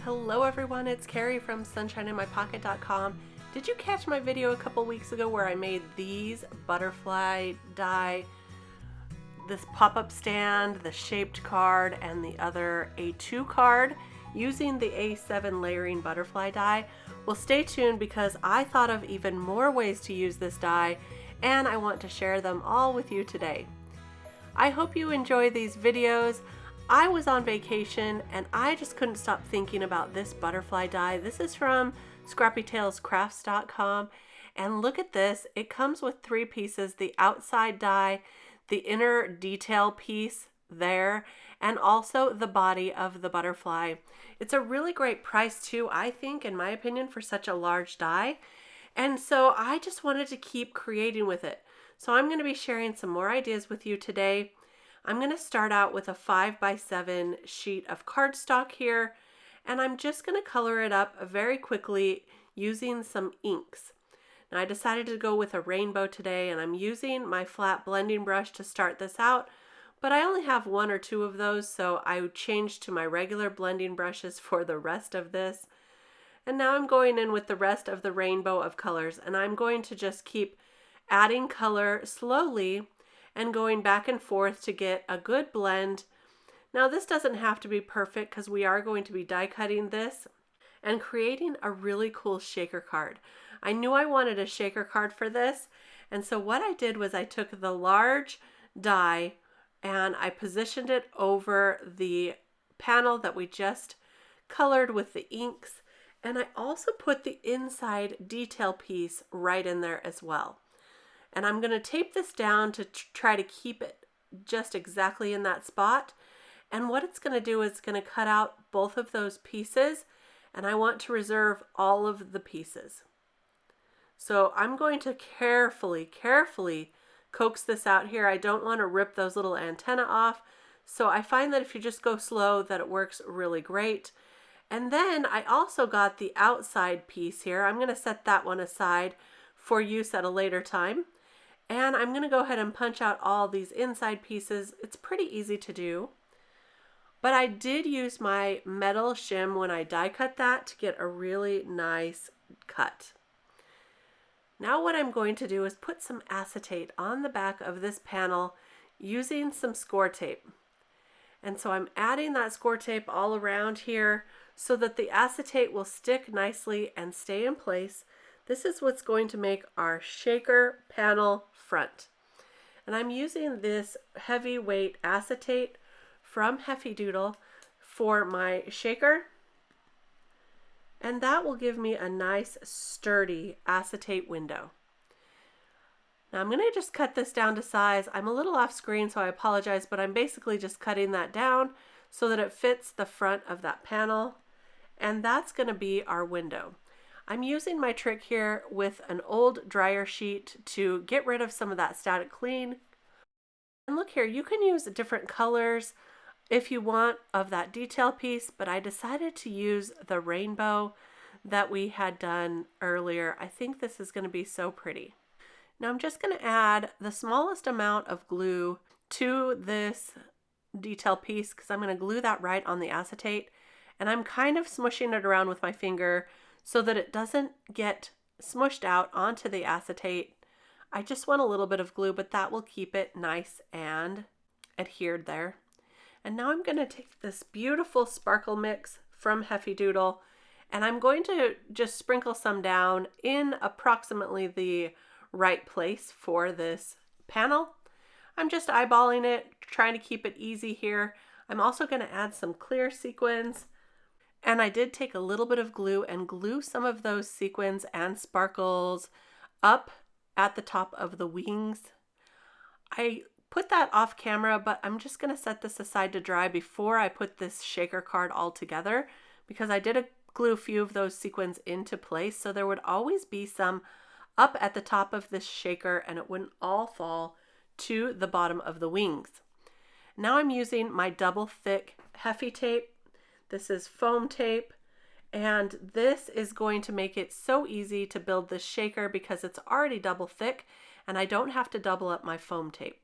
Hello everyone, it's Kari from sunshineinmypocket.com. Did you catch my video a couple weeks ago where I made these butterfly die, this pop-up stand, the shaped card, and the other A2 card using the A7 layering butterfly die? Well, stay tuned because I thought of even more ways to use this die and I want to share them all with you today. I hope you enjoy these videos. I was on vacation and I just couldn't stop thinking about this butterfly die. This is from scrappytailscrafts.com, and look at this. It comes with 3 pieces: the outside die, the inner detail piece there, and also the body of the butterfly. It's a really great price too, I think, in my opinion, for such a large die. And so I just wanted to keep creating with it. So I'm going to be sharing some more ideas with you today. I'm going to start out with a 5x7 sheet of cardstock here, and I'm just going to color it up very quickly using some inks. Now I decided to go with a rainbow today, and I'm using my flat blending brush to start this out, but I only have 1 or 2 of those, so I changed to my regular blending brushes for the rest of this. And now I'm going in with the rest of the rainbow of colors, and I'm going to just keep adding color slowly and going back and forth to get a good blend. Now this doesn't have to be perfect because we are going to be die cutting this and creating a really cool shaker card. I knew I wanted a shaker card for this, and so what I did was I took the large die and I positioned it over the panel that we just colored with the inks, and I also put the inside detail piece right in there as well. And I'm going to tape this down to try to keep it just exactly in that spot. And what it's going to do is it's going to cut out both of those pieces, and I want to reserve all of the pieces. So I'm going to carefully coax this out here. I don't want to rip those little antennae off. So I find that if you just go slow, that it works really great. And then I also got the outside piece here. I'm going to set that one aside for use at a later time. And I'm going to go ahead and punch out all these inside pieces. It's pretty easy to do. But I did use my metal shim when I die cut that to get a really nice cut. Now what I'm going to do is put some acetate on the back of this panel using some score tape. And so I'm adding that score tape all around here so that the acetate will stick nicely and stay in place. This is what's going to make our shaker panel front. And I'm using this heavyweight acetate from Heffy Doodle for my shaker. And that will give me a nice sturdy acetate window. Now I'm going to just cut this down to size. I'm a little off screen, so I apologize, but I'm basically just cutting that down so that it fits the front of that panel. And that's going to be our window. I'm using my trick here with an old dryer sheet to get rid of some of that static cling. And look here, you can use different colors if you want of that detail piece, but I decided to use the rainbow that we had done earlier. I think this is going to be so pretty. Now I'm just going to add the smallest amount of glue to this detail piece because I'm going to glue that right on the acetate, and I'm kind of smushing it around with my finger so that it doesn't get smushed out onto the acetate. I just want a little bit of glue, but that will keep it nice and adhered there. And now I'm going to take this beautiful sparkle mix from Heffy Doodle, and I'm going to just sprinkle some down in approximately the right place for this panel. I'm just eyeballing it, trying to keep it easy here. I'm also going to add some clear sequins. And I did take a little bit of glue and glue some of those sequins and sparkles up at the top of the wings. I put that off camera, but I'm just going to set this aside to dry before I put this shaker card all together, because I did glue a few of those sequins into place, so there would always be some up at the top of this shaker and it wouldn't all fall to the bottom of the wings. Now I'm using my double thick Heffy tape. This is foam tape, and this is going to make it so easy to build this shaker because it's already double thick and I don't have to double up my foam tape.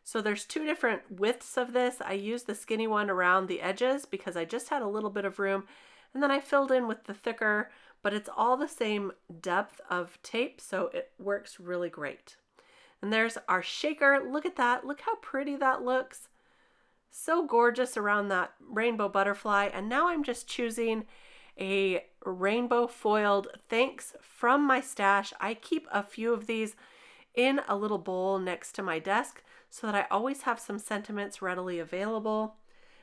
So there's 2 different widths of this. I used the skinny one around the edges because I just had a little bit of room, And then I filled in with the thicker, but it's all the same depth of tape, so it works really great. And there's our shaker. Look at that. Look how pretty that looks. So gorgeous around that rainbow butterfly. And now I'm just choosing a rainbow foiled thanks from my stash. I keep a few of these in a little bowl next to my desk so that I always have some sentiments readily available.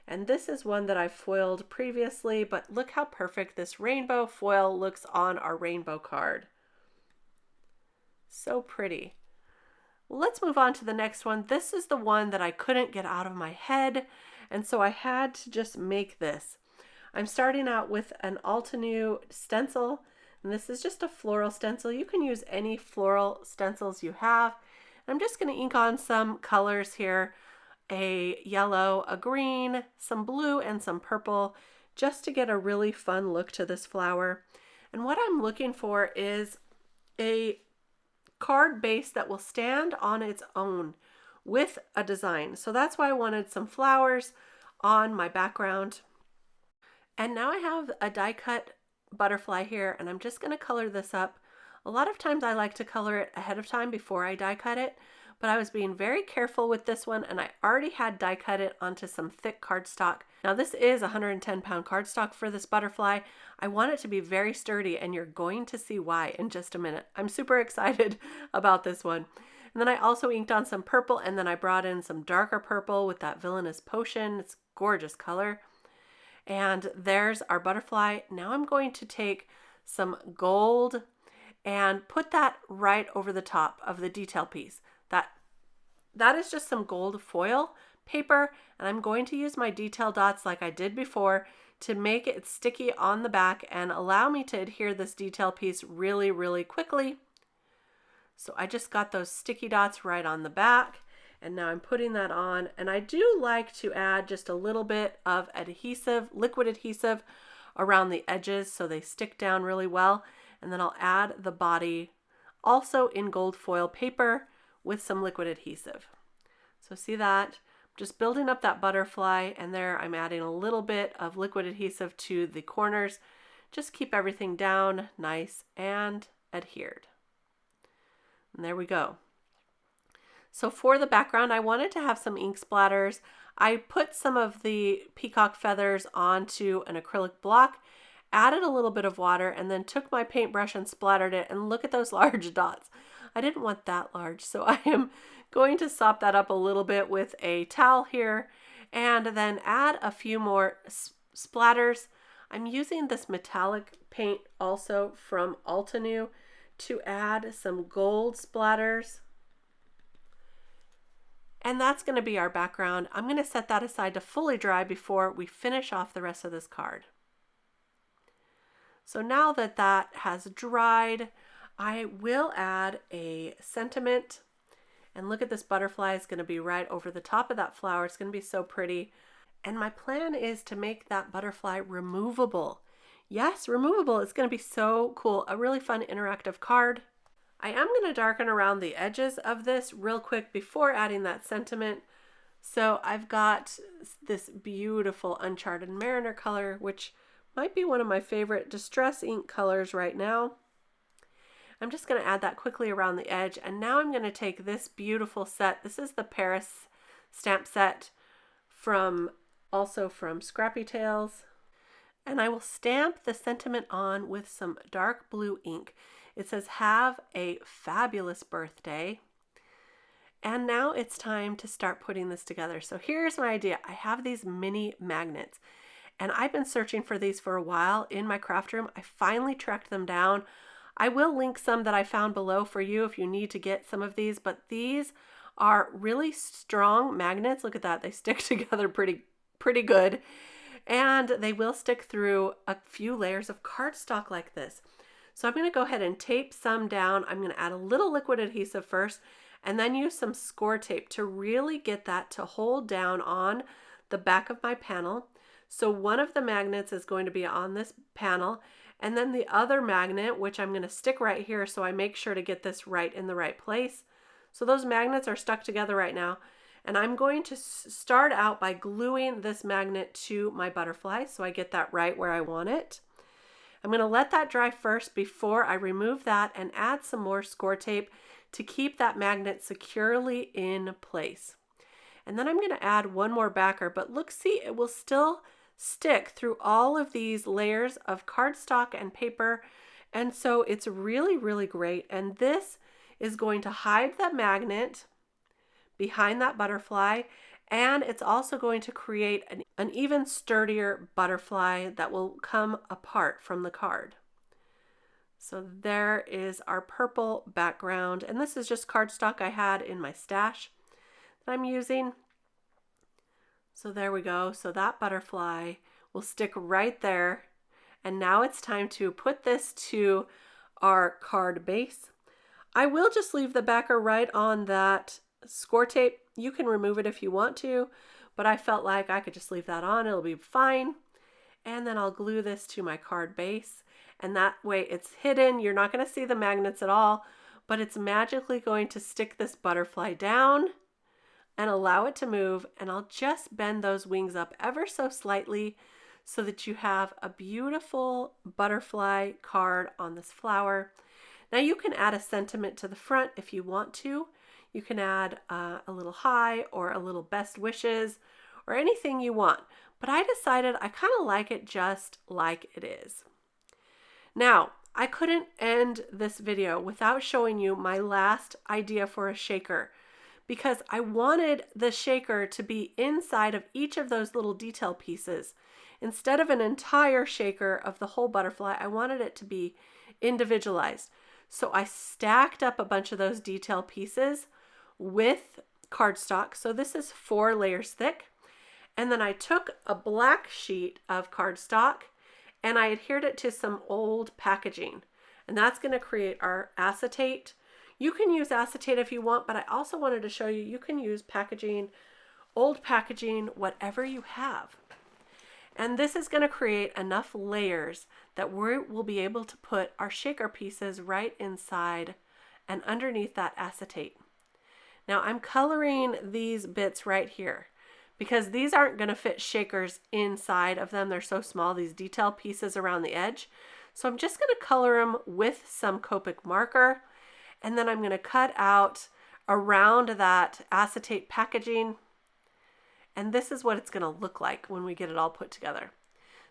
And this is one that I foiled previously, but look how perfect this rainbow foil looks on our rainbow card. So pretty. Well, let's move on to the next one. This is the one that I couldn't get out of my head, and so I had to just make this. I'm starting out with an Altenew stencil, and this is just a floral stencil. You can use any floral stencils you have. I'm just going to ink on some colors here, a yellow, a green, some blue, and some purple, just to get a really fun look to this flower. And what I'm looking for is a card base that will stand on its own with a design. So that's why I wanted some flowers on my background. And now I have a die cut butterfly here, and I'm just going to color this up. A lot of times I like to color it ahead of time before I die cut it, but I was being very careful with this one, and I already had die cut it onto some thick cardstock. Now this is 110-pound cardstock for this butterfly. I want it to be very sturdy, and you're going to see why in just a minute. I'm super excited about this one. And then I also inked on some purple, and then I brought in some darker purple with that Villainous Potion. It's a gorgeous color. And there's our butterfly. Now I'm going to take some gold and put that right over the top of the detail piece. That is just some gold foil paper, and I'm going to use my detail dots like I did before to make it sticky on the back and allow me to adhere this detail piece really, really quickly. So I just got those sticky dots right on the back, and now I'm putting that on. And I do like to add just a little bit of adhesive, liquid adhesive around the edges so they stick down really well. And then I'll add the body also in gold foil paper with some liquid adhesive. So see that? Just building up that butterfly, and there I'm adding a little bit of liquid adhesive to the corners. Just keep everything down nice and adhered. And there we go. So for the background, I wanted to have some ink splatters. I put some of the peacock feathers onto an acrylic block, added a little bit of water, and then took my paintbrush and splattered it, and look at those large dots. I didn't want that large, so I am going to sop that up a little bit with a towel here, and then add a few more splatters. I'm using this metallic paint also from Altenew to add some gold splatters. And that's going to be our background. I'm going to set that aside to fully dry before we finish off the rest of this card. So now that that has dried, I will add a sentiment, and look at this butterfly is going to be right over the top of that flower. It's going to be so pretty. And my plan is to make that butterfly removable. Yes, removable. It's going to be so cool. A really fun interactive card. I am going to darken around the edges of this real quick before adding that sentiment. So I've got this beautiful Uncharted Mariner color, which might be one of my favorite distress ink colors right now. I'm just going to add that quickly around the edge, and now I'm going to take this beautiful set. This is the Paris stamp set also from Scrappy Tales, and I will stamp the sentiment on with some dark blue ink. It says, "Have a fabulous birthday." And now it's time to start putting this together. So here's my idea. I have these mini magnets, and I've been searching for these for a while in my craft room. I finally tracked them down. I will link some that I found below for you if you need to get some of these, but these are really strong magnets. Look at that. They stick together pretty good, and they will stick through a few layers of cardstock like this. So I'm going to go ahead and tape some down. I'm going to add a little liquid adhesive first, and then use some score tape to really get that to hold down on the back of my panel. So one of the magnets is going to be on this panel, and then the other magnet, which I'm going to stick right here so I make sure to get this right in the right place. So those magnets are stuck together right now. And I'm going to start out by gluing this magnet to my butterfly so I get that right where I want it. I'm going to let that dry first before I remove that and add some more score tape to keep that magnet securely in place. And then I'm going to add one more backer, but look, see, it will still stick through all of these layers of cardstock and paper. And so it's really, really great. And this is going to hide the magnet behind that butterfly, and it's also going to create an even sturdier butterfly that will come apart from the card. So there is our purple background, and this is just cardstock I had in my stash that I'm using. So there we go. So that butterfly will stick right there. And now it's time to put this to our card base. I will just leave the backer right on that score tape. You can remove it if you want to, but I felt like I could just leave that on. It'll be fine. And then I'll glue this to my card base, and that way it's hidden. You're not going to see the magnets at all, but it's magically going to stick this butterfly down and allow it to move. And I'll just bend those wings up ever so slightly so that you have a beautiful butterfly card on this flower. Now you can add a sentiment to the front if you want to. You can add a little hi or a little best wishes or anything you want. But I decided I kind of like it just like it is. Now, I couldn't end this video without showing you my last idea for a shaker, because I wanted the shaker to be inside of each of those little detail pieces. Instead of an entire shaker of the whole butterfly, I wanted it to be individualized. So I stacked up a bunch of those detail pieces with cardstock. So this is 4 layers thick. And then I took a black sheet of cardstock and I adhered it to some old packaging. And that's going to create our acetate. You can use acetate if you want, but I also wanted to show you, you can use packaging, old packaging, whatever you have. And this is going to create enough layers that we'll be able to put our shaker pieces right inside and underneath that acetate. Now I'm coloring these bits right here because these aren't going to fit shakers inside of them. They're so small, these detail pieces around the edge. So I'm just going to color them with some Copic marker, and then I'm going to cut out around that acetate packaging. And this is what it's going to look like when we get it all put together.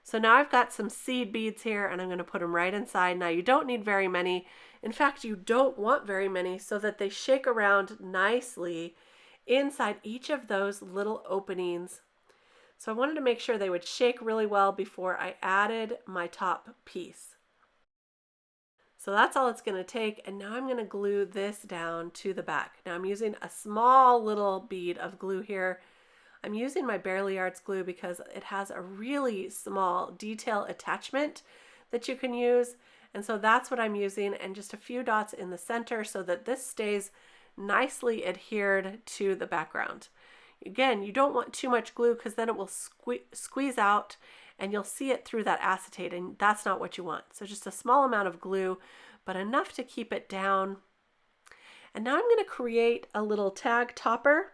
So now I've got some seed beads here and I'm going to put them right inside. Now you don't need very many. In fact, you don't want very many so that they shake around nicely inside each of those little openings. So I wanted to make sure they would shake really well before I added my top piece. So that's all it's going to take. And now I'm going to glue this down to the back. Now I'm using a small little bead of glue here. I'm using my Barely Arts glue because it has a really small detail attachment that you can use. And so that's what I'm using, and just a few dots in the center so that this stays nicely adhered to the background. Again, you don't want too much glue because then it will squeeze out and you'll see it through that acetate, and that's not what you want. So just a small amount of glue, but enough to keep it down. And now I'm going to create a little tag topper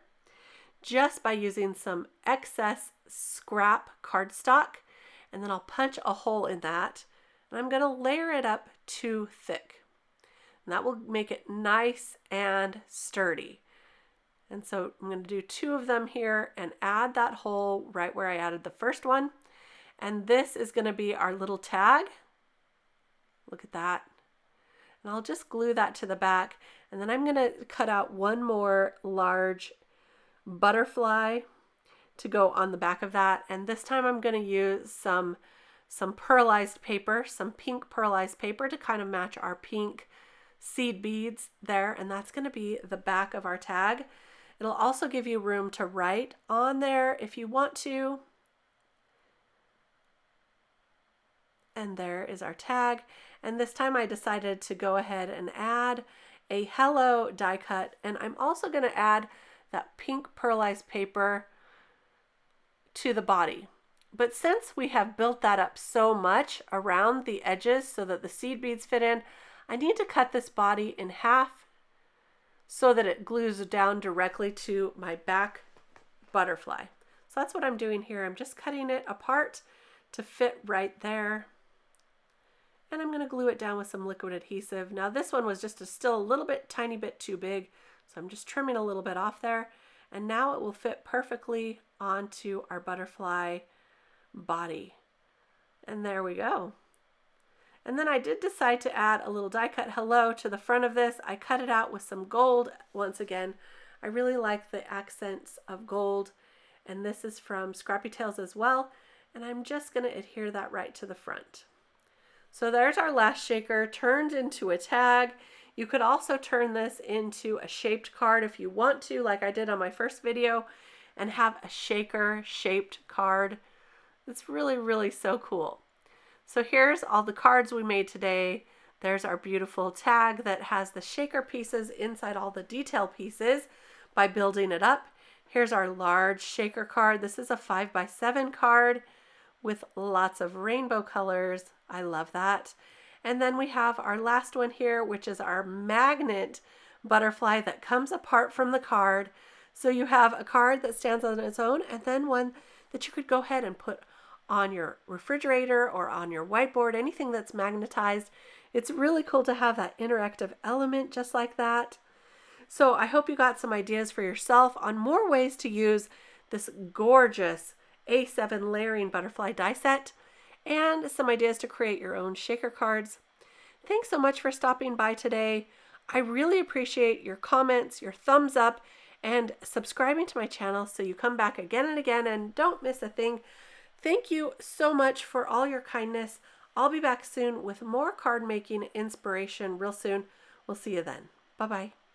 just by using some excess scrap cardstock, and then I'll punch a hole in that, and I'm going to layer it up too thick, and that will make it nice and sturdy. And so I'm going to do 2 of them here and add that hole right where I added the first one, and this is going to be our little tag. Look at that. And I'll just glue that to the back, and then I'm going to cut out one more large butterfly to go on the back of that, and this time I'm going to use some pearlized paper, some pink pearlized paper to kind of match our pink seed beads there, and that's going to be the back of our tag. It'll also give you room to write on there if you want to. And there is our tag, and this time I decided to go ahead and add a hello die cut, and I'm also going to add that pink pearlized paper to the body. But since we have built that up so much around the edges so that the seed beads fit in, I need to cut this body in half so that it glues down directly to my back butterfly. So that's what I'm doing here. I'm just cutting it apart to fit right there. And I'm going to glue it down with some liquid adhesive. Now this one was just still a little bit, tiny bit too big. So I'm just trimming a little bit off there. And now it will fit perfectly onto our butterfly body. And there we go. And then I did decide to add a little die cut hello to the front of this. I cut it out with some gold. Once again, I really like the accents of gold. And this is from Scrappy Tales as well. And I'm just going to adhere that right to the front. So there's our last shaker turned into a tag. You could also turn this into a shaped card if you want to, like I did on my first video, and have a shaker shaped card. It's really, really so cool. So here's all the cards we made today. There's our beautiful tag that has the shaker pieces inside all the detail pieces by building it up. Here's our large shaker card. This is a 5x7 card with lots of rainbow colors. I love that. And then we have our last one here, which is our magnet butterfly that comes apart from the card. So you have a card that stands on its own, and then one that you could go ahead and put on your refrigerator or on your whiteboard, anything that's magnetized. It's really cool to have that interactive element just like that. So I hope you got some ideas for yourself on more ways to use this gorgeous A7 layering butterfly die set, and some ideas to create your own shaker cards. Thanks so much for stopping by today. I really appreciate your comments, your thumbs up, and subscribing to my channel so you come back again and again and don't miss a thing. Thank you so much for all your kindness. I'll be back soon with more card making inspiration real soon. We'll see you then. Bye-bye.